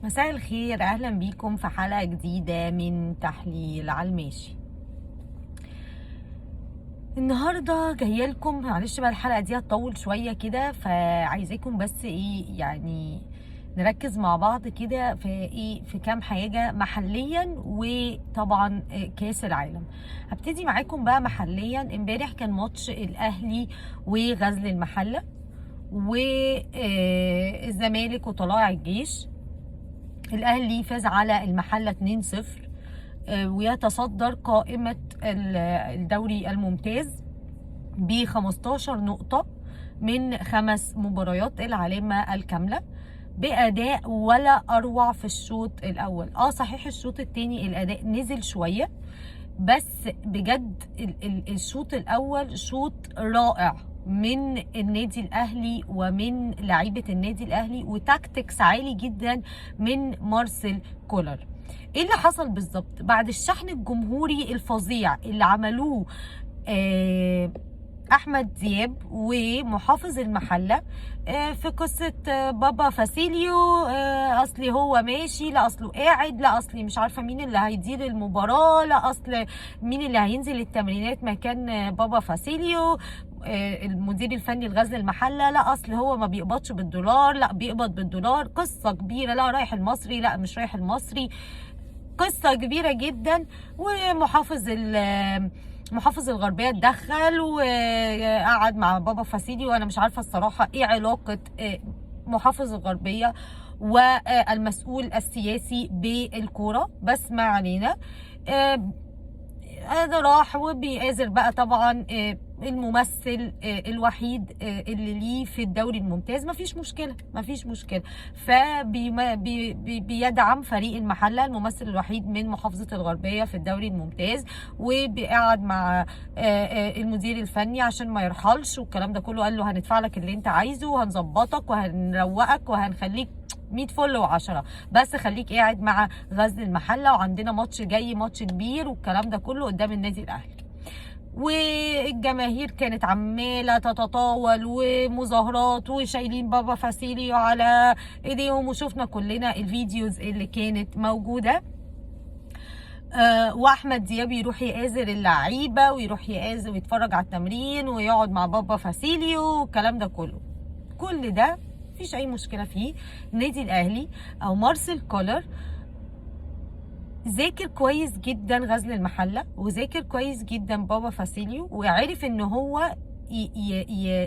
مساء الخير، اهلا بيكم في حلقة جديدة من تحليل على الماشي. النهاردة جاية لكم، معلش بقى الحلقة دي هتطول شوية كده، فعايزاكم بس يعني نركز مع بعض كده في كام حاجة محليا، وطبعا كاس العالم. هبتدي معاكم بقى محليا. امبارح كان ماتش الاهلي وغزل المحلة والزمالك وطلائع الجيش. الاهلي فاز على المحله 2-0 ويتصدر قائمه الدوري الممتاز ب 15 نقطه من 5 مباريات، العلامه الكامله باداء ولا اروع في الشوط الاول. صحيح الشوط الثاني الاداء نزل شويه، بس بجد الشوط الاول شوط رائع من النادي الاهلي ومن لعيبه النادي الاهلي، وتاكتكس عالي جدا من مارسيل كولر. ايه اللي حصل بالظبط بعد الشحن الجمهوري الفظيع اللي عملوه احمد دياب ومحافظ المحله في قصه بابا فاسيليو؟ اصلي هو ماشي، لا اصله قاعد، لا اصلي مش عارفه مين اللي هيدير المباراه، لا اصل مين اللي هينزل التمرينات مكان بابا فاسيليو المدير الفني لغزل المحله، لا اصل هو ما بيقبضش بالدولار، لا بيقبض بالدولار. قصه كبيره، لا رايح المصري، لا مش رايح المصري، قصه كبيره جدا. محافظ الغربيه اتدخل وقعد مع بابا فاسيلي، وانا مش عارفه الصراحه ايه علاقه محافظ الغربيه والمسؤول السياسي بالكوره، بس ما علينا. هذا راح وبيآزر بقى طبعا الممثل الوحيد اللي ليه في الدوري الممتاز. مفيش مشكله فبيدعم فريق المحله، الممثل الوحيد من محافظه الغربيه في الدوري الممتاز، وبيقعد مع المدير الفني عشان ما يرحلش والكلام ده كله. قال له هندفع لك اللي انت عايزه وهنظبطك وهنروقك وهنخليك 100 فل و10، بس خليك قاعد مع غزل المحله، وعندنا ماتش جاي، ماتش كبير والكلام ده كله قدام النادي الاهلي. والجماهير كانت عماله تتطاول ومظاهرات وشايلين بابا فاسيليو على ايديهم، وشفنا كلنا الفيديوز اللي كانت موجوده. واحمد دياب يروح يآزر اللعيبه ويروح يآزر ويتفرج على التمرين ويقعد مع بابا فاسيليو والكلام ده كله. كل ده مفيش اي مشكله فيه. النادي الاهلي او مارسيل كولر ذاكر كويس جدا غزل المحله، وذاكر كويس جدا بابا فاسيليو، وعرف ان هو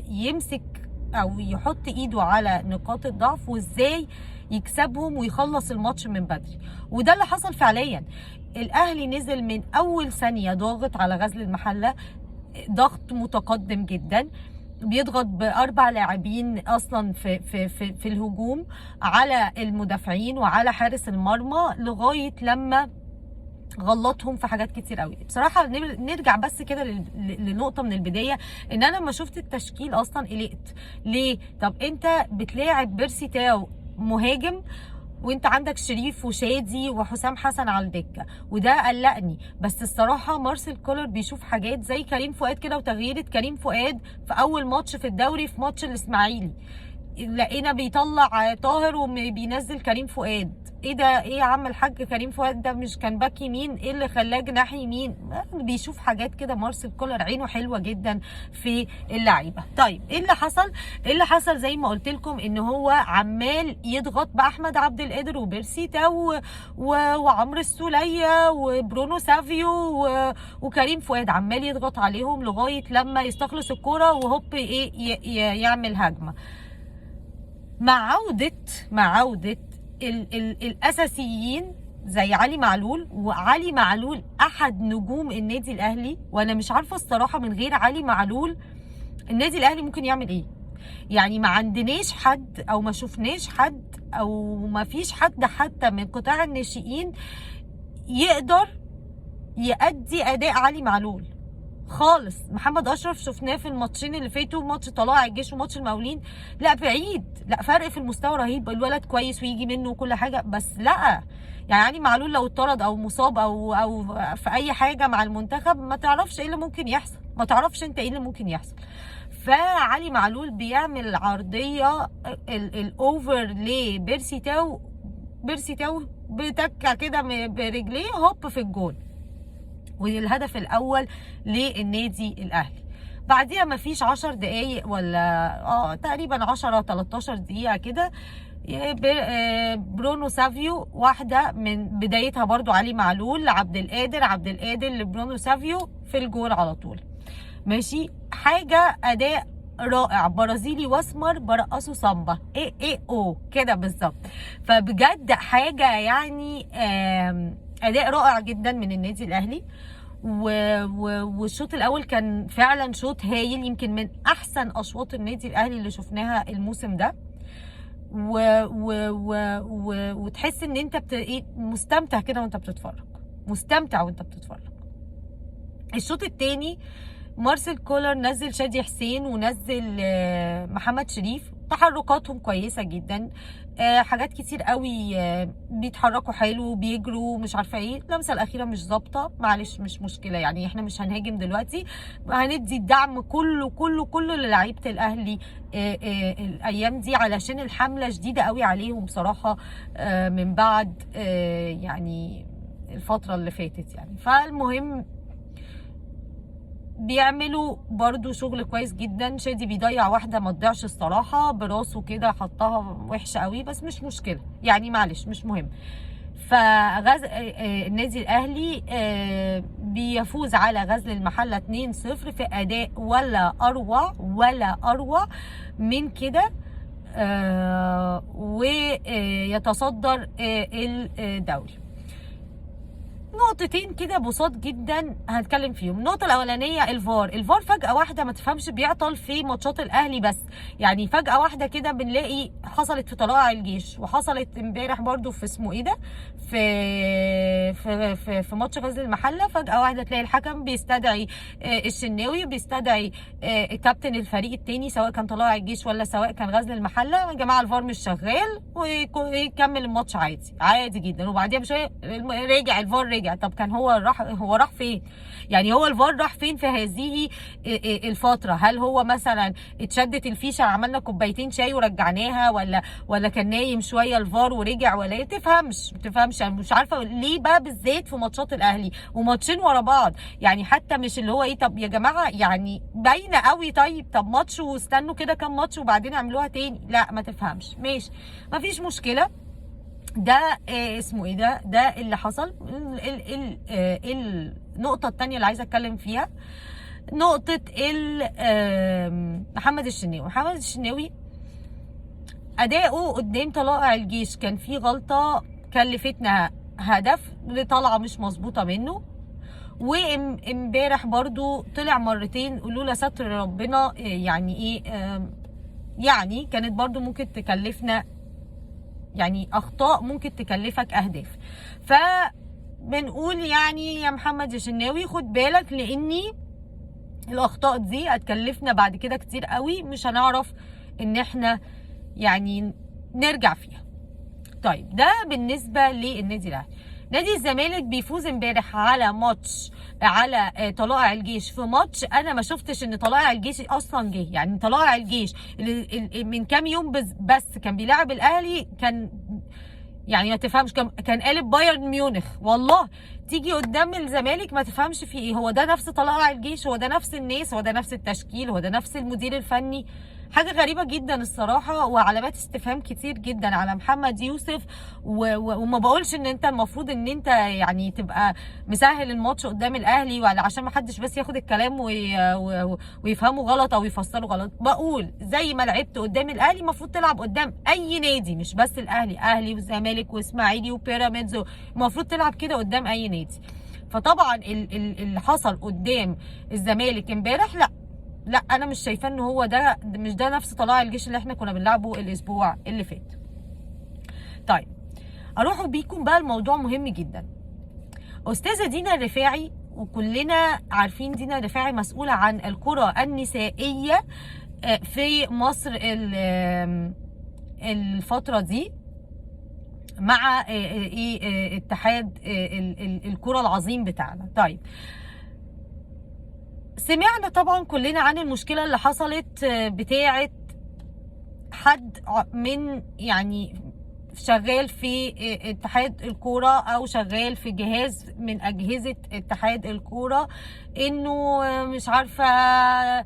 يمسك او يحط ايده على نقاط الضعف وازاي يكسبهم ويخلص الماتش من بدري. وده اللي حصل فعليا. الاهلي نزل من اول ثانيه ضاغط على غزل المحله، ضغط متقدم جدا، بيضغط ب4 لاعبين اصلا في الهجوم على المدافعين وعلى حارس المرمى، لغايه لما غلطهم في حاجات كتير قوي. بصراحه نرجع بس كده لنقطه من البدايه، ان انا لما شفت التشكيل اصلا قلقت. ليه؟ طب انت بتلاعب بيرسي تاو مهاجم، وانت عندك شريف وشادي وحسام حسن على الدكه، وده قلقني. بس الصراحه مارسيل كولر بيشوف حاجات زي كريم فؤاد كده، وتغييره كريم فؤاد في اول ماتش في الدوري في ماتش الاسماعيلي، لقينا بيطلع طاهر وبينزل كريم فؤاد. ايه ده؟ ايه يا عم الحاج؟ كريم فؤاد ده مش كان باك يمين؟ ايه اللي خلاه جناح يمين؟ بيشوف حاجات كده. مارسيل كولر عينه حلوه جدا في اللعيبه. طيب ايه اللي حصل؟ زي ما قلت لكم ان هو عمال يضغط باحمد عبد القادر وبيرسي تاو وعمرو السوليه وبرونو سافيو وكريم فؤاد، عمال يضغط عليهم لغايه لما يستخلص الكوره وهوب يعمل هجمه. مع عودة الأساسيين زي علي معلول. وعلي معلول أحد نجوم النادي الأهلي، وأنا مش عارفة الصراحة من غير علي معلول النادي الأهلي ممكن يعمل إيه. يعني ما عندناش حد، أو ما شفناش حد، أو ما فيش حد حتى من قطاع الناشئين يقدر يأدي أداء علي معلول خالص. محمد اشرف شفناه في الماتشين اللي فاتوا، ماتش طلائع الجيش وماتش المقاولين، لا بعيد، لا فرق في المستوى رهيب. الولد كويس ويجي منه وكل حاجه، بس لا يعني معلول لو اتطرد او مصاب او في اي حاجه مع المنتخب، ما تعرفش ايه اللي ممكن يحصل، ما تعرفش انت ايه اللي ممكن يحصل. فعلي معلول بيعمل عرضيه الاوفر لبيرسي تاو بيرسي تاو بتكه كده برجليه هوب في الجول، والهدف الاول للنادي الاهلي. بعديها مفيش 10 دقايق ولا تقريبا 10 13 دقيقه كده، برونو سافيو، واحده من بدايتها برضو علي معلول لعبد القادر، عبد القادر لبرونو سافيو في الجول على طول. ماشي، حاجه اداء رائع، برازيلي واسمر برقصوا سامبا، ايه او كده بالظبط. فبجد حاجه يعني اداء رائع جدا من النادي الاهلي. والشوط الاول كان فعلا شوط هايل، يمكن من احسن اشواط النادي الاهلي اللي شفناها الموسم ده. وتحس ان انت مستمتع كده وانت بتتفرج، مستمتع وانت بتتفرج. الشوط الثاني مارسيل كولر نزل شادي حسين ونزل محمد شريف، تحركاتهم كويسه جدا، حاجات كتير قوي، بيتحركوا حلو، بيجروا، مش عارفه ايه. اللمسه الاخيره مش ظابطه، معلش مش مشكله، يعني احنا مش هنهاجم دلوقتي، هندي الدعم كله كله كله للاعيبه الاهلي الايام دي، علشان الحمله شديده قوي عليهم بصراحه من بعد يعني الفتره اللي فاتت يعني. فالمهم بيعملوا برضو شغل كويس جدا. شادي بيضيع واحده ما تضيعش الصراحه، براسه كده حطها وحشه قوي، بس مش مشكله يعني، معلش مش مهم. فغز النادي الاهلي بيفوز على غزل المحله 2-0 في اداء ولا اروع ولا اروع من كده، ويتصدر الدوري. نقطتين كده بساط جدا هنتكلم فيهم. النقطة الأولانية الفار فجأة واحدة ما تفهمش بيعطل في ماتشات الأهلي، بس يعني فجأة واحدة كده بنلاقي حصلت في طلائع الجيش، وحصلت امبارح برضو في اسمه ايه ده، في ماتش غزل المحلة. فجأة واحدة تلاقي الحكم بيستدعي الشناوي، بيستدعي كابتن الفريق التاني، سواء كان طلائع الجيش ولا سواء كان غزل المحلة، يا جماعة الفار مش شغال، ويكمل الماتش عادي عادي جدا. وبعديها بشوية رجع الفار، رجع. طب كان هو راح فين؟ يعني هو الفار راح فين في هذه الفتره؟ هل هو مثلا اتشدت الفيشه عملنا كوبايتين شاي ورجعناها، ولا كان نايم شويه الفار ورجع، ولا ايه؟ تفهمش يعني مش عارفه ليه بقى بالذات في ماتشات الاهلي وماتشين ورا بعض. يعني حتى مش اللي هو ايه، طب يا جماعه يعني باينه قوي، طب ماتش واستنوا كده كام ماتش وبعدين اعملوها تاني. لا ما تفهمش، ماشي مفيش مشكله. ده اسمه ايه ده اللي حصل. النقطة التانية اللي عايزة اتكلم فيها نقطة محمد الشناوي اداؤه قدام طلائع الجيش كان فيه غلطة كلفتنا هدف لطلعة مش مظبوطة منه. وامبارح برضو طلع مرتين لولا ستر ربنا، يعني ايه يعني كانت برضو ممكن تكلفنا، يعني اخطاء ممكن تكلفك اهداف. فبنقول يعني يا محمد الشناوي خد بالك، لاني الاخطاء دي هتكلفنا بعد كده كتير قوي، مش هنعرف ان احنا يعني نرجع فيها. طيب ده بالنسبه للنادي الاهلي. نادي الزمالك بيفوز امبارح على طلائع الجيش في ماتش انا ما شفتش ان طلائع الجيش اصلا جه. يعني طلائع الجيش من كام يوم بس كان بيلعب الاهلي، كان يعني ما تفهمش، كان قالب بايرن ميونخ والله. تيجي قدام الزمالك ما تفهمش في ايه، هو ده نفس طلائع الجيش؟ هو ده نفس الناس؟ هو ده نفس التشكيل؟ هو ده نفس المدير الفني؟ حاجه غريبه جدا الصراحه، وعلامات استفهام كتير جدا على محمد يوسف. وما بقولش ان انت المفروض ان انت يعني تبقى مسهل الماتش قدام الاهلي، ولا عشان ما حدش بس ياخد الكلام ويفهمه غلط او يفسره غلط. بقول زي ما لعبت قدام الاهلي المفروض تلعب قدام اي نادي، مش بس الاهلي، اهلي والزمالك واسماعيلي وبيراميدز، المفروض تلعب كده قدام اي نادي. فطبعا اللي حصل قدام الزمالك امبارح لا انا مش شايفاه ان هو ده، مش ده نفس طلائع الجيش اللي احنا كنا بنلعبه الاسبوع اللي فات. طيب اروح بيكم بقى الموضوع مهم جدا. استاذه دينا الرفاعي، وكلنا عارفين دينا الرفاعي مسؤوله عن الكره النسائيه في مصر الفتره دي، مع اتحاد الكره العظيم بتاعنا. طيب سمعنا طبعا كلنا عن المشكله اللي حصلت بتاعه حد من يعني شغال في اتحاد الكوره او شغال في جهاز من اجهزه اتحاد الكوره انه مش عارفه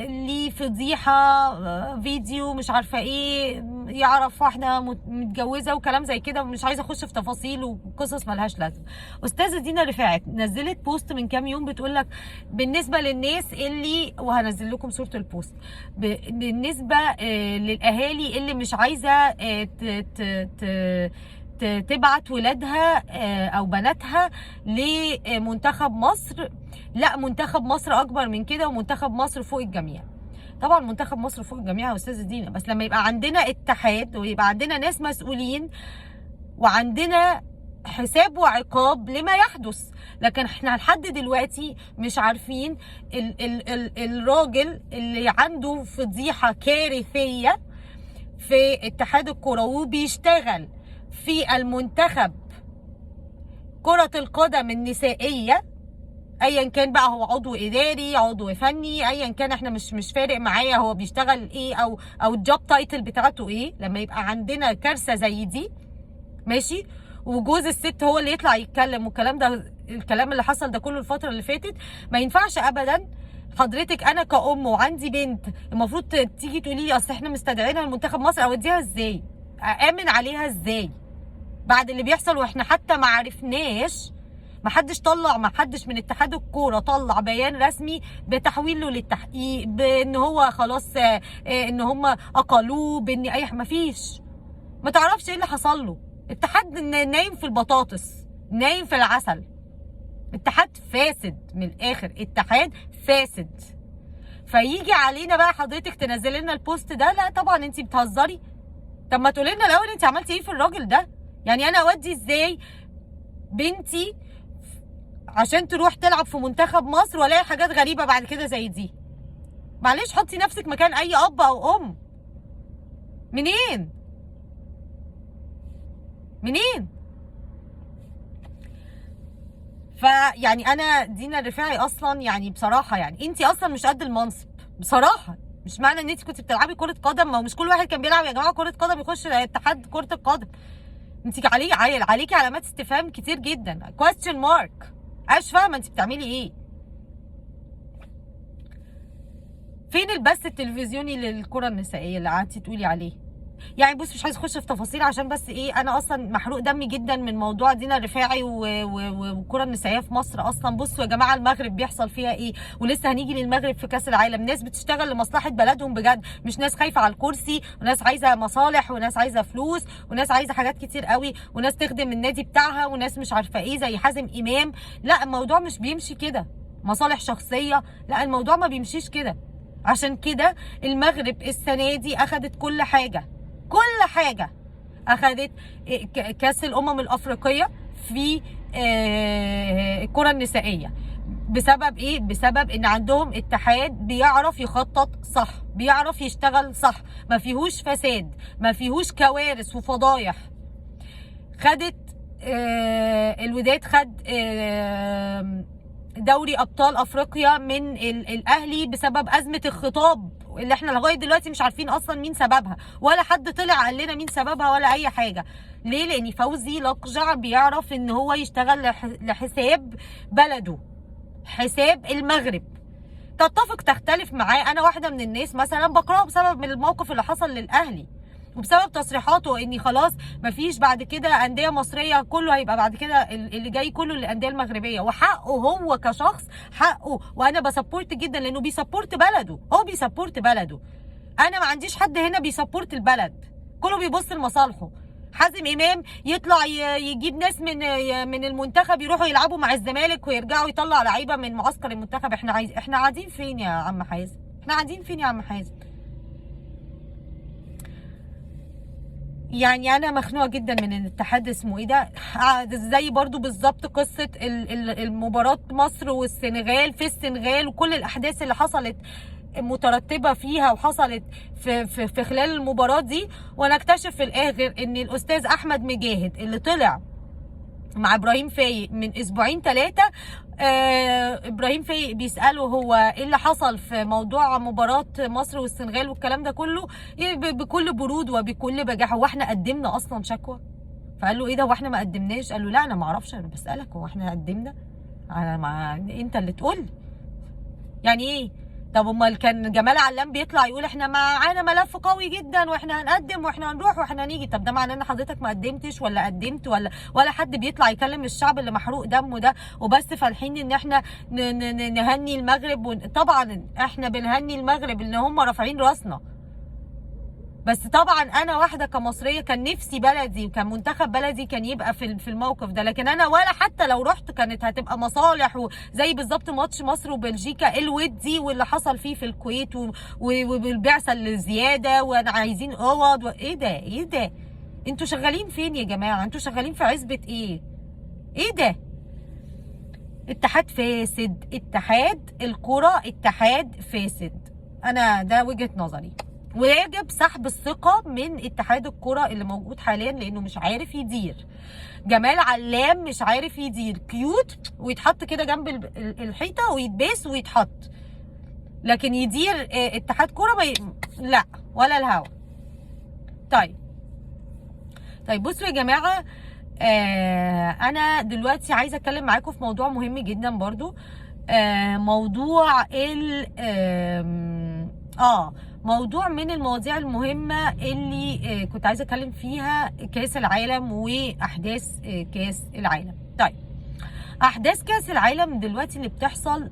ليه فضيحه فيديو مش عارفه ايه، يعرف واحده متجوزه وكلام زي كده، مش عايزه اخش في تفاصيل وقصص ملهاش لازمه. استاذه دينا رفاعي نزلت بوست من كام يوم بتقول لك بالنسبه للناس اللي، وهنزل لكم صوره البوست، بالنسبه للاهالي اللي مش عايزه تبعت ولادها او بناتها لمنتخب مصر، لا منتخب مصر اكبر من كده ومنتخب مصر فوق الجميع. طبعا منتخب مصر فوق الجميع يا استاذه دينا، بس لما يبقى عندنا اتحاد ويبقى عندنا ناس مسؤولين وعندنا حساب وعقاب لما يحدث. لكن احنا لحد دلوقتي مش عارفين الراجل اللي عنده فضيحه كارثيه في اتحاد الكوره وبيشتغل في المنتخب كرة القدم النسائية، ايا كان بقى هو عضو اداري عضو فني ايا كان، احنا مش فارق معايا هو بيشتغل ايه او الجوب تايتل بتاعته ايه. لما يبقى عندنا كارثة زي دي ماشي، وجوز الست هو اللي يطلع يتكلم، والكلام ده الكلام اللي حصل ده كله الفترة اللي فاتت، ما ينفعش ابدا حضرتك انا كأم وعندي بنت المفروض تيجي تقولي لي اصل احنا مستدعينها لمنتخب مصر، اوديها ازاي؟ امن عليها ازاي بعد اللي بيحصل واحنا حتى ما عرفناش؟ ما حدش طلع، ما حدش من اتحاد الكوره طلع بيان رسمي بتحويله للتحقيق بان هو خلاص ان هم اقلوه بان اي ما فيش، ما تعرفش ايه اللي حصل له. اتحاد نايم في البطاطس، نايم في العسل، اتحاد فاسد من الاخر، اتحاد فاسد. فيجي علينا بقى حضرتك تنزل لنا البوست ده؟ لا طبعا انت بتهزري. طب ما تقولي لنا الاول انت عملتي ايه في الراجل ده؟ يعني انا اودي ازاي بنتي عشان تروح تلعب في منتخب مصر والاقي حاجات غريبه بعد كده زي دي؟ معلش حطي نفسك مكان اي اب او ام. منين؟ فيعني انا دينا الرفاعي اصلا يعني بصراحه يعني انت اصلا مش قد المنصب بصراحه. مش معنى ان انت كنت بتلعبي كره قدم، ما هو مش كل واحد كان بيلعب يا جماعه كره قدم يخش اتحاد كره القدم. انت عليكي علامات استفهام كتير جدا، question mark. مش فاهمه انت بتعملي ايه. فين البث التلفزيوني للكره النسائيه اللي قعدتي تقولي عليه؟ يعني بص مش عايز اخش في تفاصيل عشان بس ايه، انا اصلا محروق دمي جدا من موضوع دينا الرفاعي والكره النسائيه في مصر اصلا. بصوا يا جماعه المغرب بيحصل فيها ايه، ولسه هنيجي للمغرب في كاس العالم. ناس بتشتغل لمصلحه بلدهم بجد، مش ناس خايفه على الكرسي، وناس عايزه مصالح، وناس عايزه فلوس، وناس عايزه حاجات كتير قوي، وناس تخدم النادي بتاعها، وناس مش عارفه ايه زي حازم امام. لا الموضوع مش بيمشي كده، مصالح شخصيه، لا الموضوع ما بيمشيش كده. عشان كده المغرب السنه دي اخدت كل حاجه، اخذت كاس الامم الافريقيه في الكره النسائيه. بسبب ايه؟ بسبب ان عندهم اتحاد بيعرف يخطط صح، بيعرف يشتغل صح، ما فيهوش فساد، ما فيهوش كوارث وفضايح. خدت الوداد خد دوري ابطال افريقيا من الاهلي بسبب ازمه الخطاب اللي احنا لغايه دلوقتي مش عارفين اصلا مين سببها، ولا حد طلع قال لنا مين سببها ولا اي حاجه. ليه؟ لان فوزي لقجع بيعرف ان هو يشتغل لحساب بلده، حساب المغرب. تتفق تختلف معاه، انا واحده من الناس مثلا بكرهه بسبب الموقف اللي حصل للاهلي وبسبب تصريحاته اني خلاص مفيش بعد كده انديه مصريه، كله هيبقى بعد كده اللي جاي كله للانديه المغربيه. وحقه هو كشخص، حقه، وانا بسبورت جدا لانه بيسبورت بلده، هو بيسبورت بلده. انا ما عنديش حد هنا بيسبورت البلد، كله بيبص لمصالحه. حازم امام يطلع يجيب ناس من المنتخب يروحوا يلعبوا مع الزمالك ويرجعوا يطلع لعيبه من معسكر المنتخب. احنا قاعدين فين يا عم حازم؟ احنا قاعدين فين يا عم حازم؟ يعني انا مخنوقه جدا من الاتحاد اسمه ايه ده. زي برضو بالظبط قصه المباراه مصر والسنغال في السنغال وكل الاحداث اللي حصلت مترتبه فيها وحصلت في خلال المباراه دي، ونكتشف في الاخر ان الاستاذ احمد مجاهد اللي طلع مع ابراهيم فايق من اسبوعين 3 ابراهيم فايق بيساله هو ايه اللي حصل في موضوع مباراه مصر والسنغال والكلام ده كله، بكل برود وبكل بجاحه، هو احنا قدمنا اصلا شكوى؟ فقال له ايه ده، هو احنا ما قدمناش؟ قال له لا انا ما اعرفش، انا بسالك هو احنا قدمنا؟ انا ما انت اللي تقول لي يعني ايه. طب امال كان جمال علام بيطلع يقول احنا معانا ملف قوي جدا واحنا هنقدم واحنا هنروح واحنا هنيجي، طب ده معناه ان حضرتك ما قدمتش ولا قدمت؟ ولا حد بيطلع يكلم الشعب اللي محروق دمه ده وبس فالحين ان احنا نهني المغرب طبعا احنا بنهني المغرب ان هم رافعين راسنا، بس طبعا انا واحده كمصريه كان نفسي بلدي وكان منتخب بلدي كان يبقى في الموقف ده، لكن انا ولا حتى لو رحت كانت هتبقى مصالح، وزي بالظبط ماتش مصر وبلجيكا الودي واللي حصل فيه في الكويت والبعثه الزياده وانا عايزين اوض ايه ده ايه ده؟ انتوا شغالين فين يا جماعه؟ انتوا شغالين في عزبه ايه؟ ايه ده؟ اتحاد فاسد، اتحاد الكره اتحاد فاسد، انا ده وجهه نظري، ويجب سحب الثقه من اتحاد الكره اللي موجود حاليا لانه مش عارف يدير. جمال علام مش عارف يدير، كيوت ويتحط كده جنب الحيطه ويتباس ويتحط، لكن يدير اتحاد كره لا ولا الهوا. طيب بصوا يا جماعه، انا دلوقتي عايزه اتكلم معاكم في موضوع مهم جدا برضو، موضوع موضوع من المواضيع المهمه اللي كنت عايزه اتكلم فيها، كاس العالم واحداث كاس العالم. طيب احداث كاس العالم دلوقتي اللي بتحصل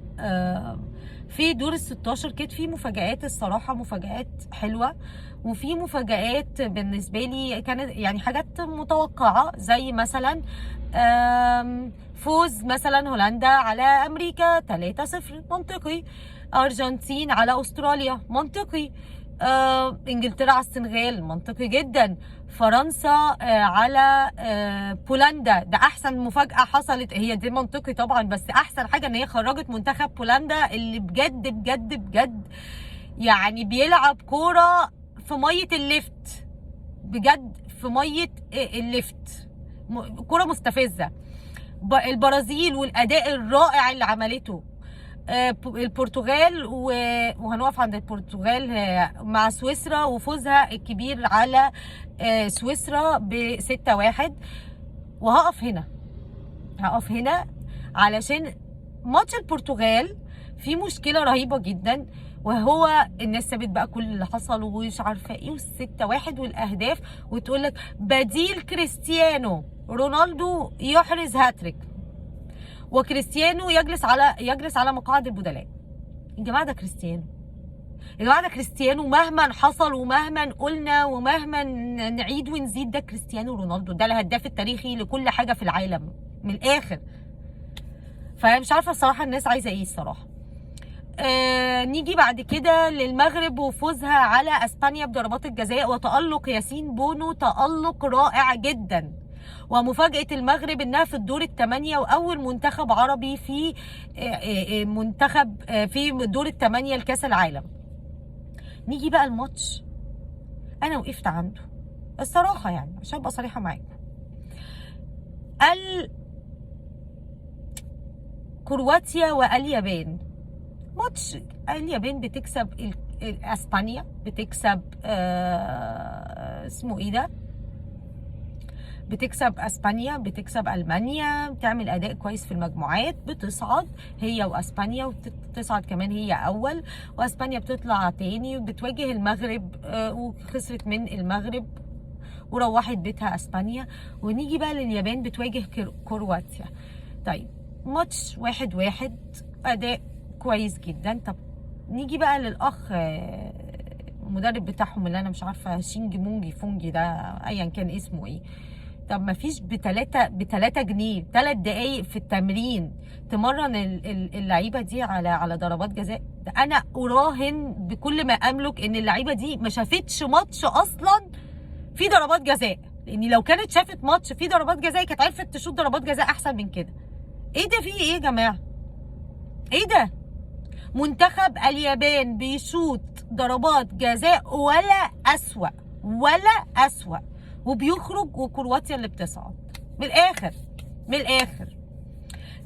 في دور ال16 كانت في مفاجآت، الصراحه مفاجآت حلوه، وفي مفاجآت بالنسبه لي كانت يعني حاجات متوقعه، زي مثلا فوز مثلا هولندا على امريكا 3-0 منطقي، ارجنتين على استراليا منطقي، انجلترا على السنغال منطقي جدا، فرنسا على بولندا ده احسن مفاجاه حصلت، هي دي منطقي طبعا، بس احسن حاجه ان هي خرجت منتخب بولندا اللي بجد بجد بجد يعني بيلعب كوره في ميه الليفت، بجد في ميه الليفت، كوره مستفزه. البرازيل والاداء الرائع اللي عملته، البرتغال وهنقف عند البرتغال مع سويسرا وفوزها الكبير على سويسرا ب6-1، وهقف هنا علشان ماتش البرتغال في مشكله رهيبه جدا، وهو الناس سابت بقى كل اللي حصل ومش عارفه ايه وال6-1 والاهداف، وتقول لك بديل كريستيانو رونالدو يحرز هاتريك وكريستيانو يجلس على مقاعد البدلاء. يا جماعه ده كريستيانو، يا جماعه ده كريستيانو، مهما حصل ومهما قلنا ومهما نعيد ونزيد ده كريستيانو رونالدو، ده الهداف التاريخي لكل حاجه في العالم من الاخر. فمش عارفه الصراحه الناس عايزه ايه الصراحه. نيجي بعد كده للمغرب وفوزها على اسبانيا بضربات الجزاء، وتألق ياسين بونو تألق رائع جدا، ومفاجأة المغرب انها في الدور الثمانية واول منتخب عربي في منتخب في دور الثمانية لكاس العالم. نيجي بقى الماتش انا وقفت عنده الصراحة، يعني عشان ابقى صريحة معاكم، كرواتيا واليابان. ماتش اليابان بتكسب اسبانيا، بتكسب اسمه ايه ده، بتكسب اسبانيا، بتكسب المانيا، بتعمل اداء كويس في المجموعات، بتصعد هي واسبانيا، وتصعد كمان هي اول، واسبانيا بتطلع تاني وبتواجه المغرب وخسرت من المغرب وروحت بيتها اسبانيا. ونيجي بقى لليابان بتواجه كرواتيا. طيب ماتش 1-1 اداء كويس جدا. طب نيجي بقى للاخ المدرب بتاعهم اللي انا مش عارفه شينج مونجي فونجي ده ايا كان اسمه ايه، طب ما فيش ب3 جنيه 3 دقايق في التمرين تمرن اللعيبه دي على ضربات جزاء؟ ده انا اراهن بكل ما املك ان اللعيبه دي ما شافتش ماتش اصلا في ضربات جزاء، لان لو كانت شافت ماتش في ضربات جزاء كانت عرفت تشوط ضربات جزاء احسن من كده. ايه ده، في ايه يا جماعه؟ ايه ده؟ منتخب اليابان بيشوط ضربات جزاء ولا أسوأ وبيخرج، وكرواتيا اللي بتصعد. من الآخر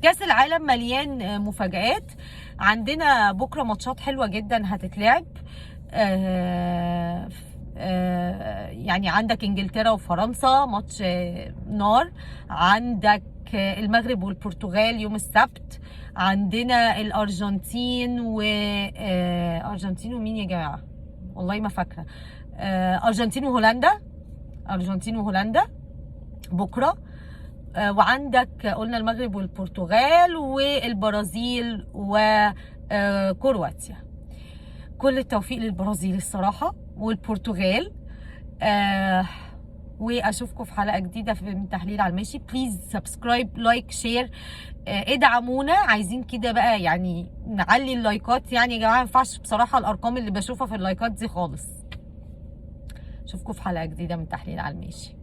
كاس العالم مليان مفاجآت. عندنا بكره ماتشات حلوه جدا هتتلعب. يعني عندك انجلترا وفرنسا ماتش نار. عندك المغرب والبرتغال يوم السبت. عندنا الارجنتين ارجنتين ومين يا جماعه؟ والله ما فاكره. ارجنتين وهولندا. ارجنتين وهولندا بكره. وعندك قلنا المغرب والبرتغال والبرازيل وكرواتيا. كل التوفيق للبرازيل الصراحه والبرتغال. واشوفكم في حلقه جديده من تحليل على الماشي. بليز سبسكرايب لايك شير. ادعمونا، عايزين كده بقى يعني نعلي اللايكات. يعني يا جماعه ما ينفعش بصراحه الارقام اللي بشوفها في اللايكات دي خالص. اشوفكم في حلقه جديده من تحليل على الماشي.